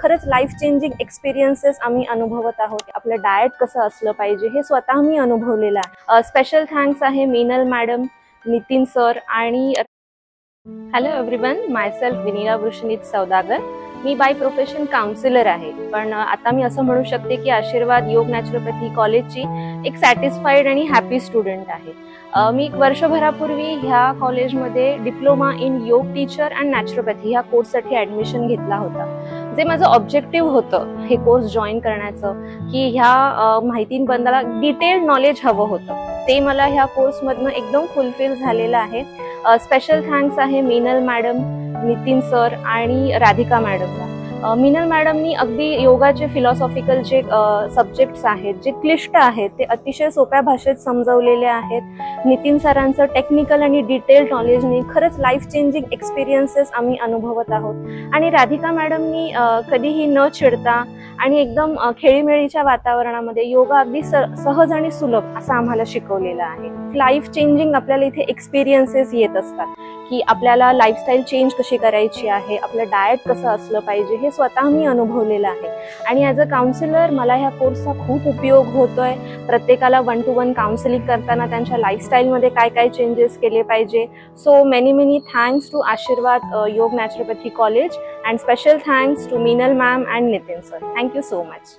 खरंच life changing experiences आम्ही अनुभवत आहोत। आपलं डाएट कसं असलं पाहिजे हे स्वतः मी अनुभवलेलं आहे। स्पेशल थँक्स आहे मीनल मॅडम, नितीन सर आणि hello everyone, myself Vinila Vrushanit Saudagar. मी बाय प्रोफेशन काउन्सिलर आहे, पण आता मी असं म्हणू शकते की आशीर्वाद योग नॅचरोपॅथी कॉलेजची एक सॅटिस्फाईड आणि हॅपी स्टुडंट आहे। मी एक वर्षभरापूर्वी ह्या कॉलेजमध्ये डिप्लोमा इन योग टीचर अँड नॅचरोपॅथी ह्या कोर्ससाठी ॲडमिशन घेतला होता। जे माझं ऑब्जेक्टिव्ह होतं हे कोर्स जॉईन करण्याचं, की ह्या माहितींबद्दल डिटेल्ड नॉलेज हवं होतं, ते मला ह्या कोर्समधनं एकदम फुलफिल झालेलं आहे। स्पेशल थँक्स आहे मीनल मॅडम, नितीन सर आणि राधिका मॅडमला। मीनल मॅडमनी अगदी योगाचे फिलॉसॉफिकल जे सब्जेक्ट्स आहेत, जे क्लिष्ट आहेत, ते अतिशय सोप्या भाषेत समजवलेले आहेत। नितीन सरांचं टेक्निकल आणि डिटेल्ड नॉलेजने खरंच लाईफ चेंजिंग एक्सपिरियन्सेस आम्ही अनुभवत आहोत। आणि राधिका मॅडमनी कधीही न चिडता आणि एकदम खेळीमेळीच्या वातावरणामध्ये योगा अगदी सहज आणि सुलभ असं आम्हाला शिकवलेलं आहे। लाईफ चेंजिंग आपल्याला इथे एक्सपिरियन्सेस येत असतात, की आपल्याला लाईफस्टाईल चेंज कशी करायची आहे, आपलं डाएट कसं असलं पाहिजे हे स्वतः मी अनुभवलेलं आहे। आणि ॲज अ काउन्सिलर मला ह्या कोर्सचा खूप उपयोग होतोय। प्रत्येकाला 1 to 1 काउन्सिलिंग करताना त्यांच्या लाईफस्टाईलमध्ये काय काय चेंजेस केले पाहिजे। So many thanks to Ashirwad Yog naturopathy college and special thanks to Meenal ma'am and Nitin sir. Thank you so much.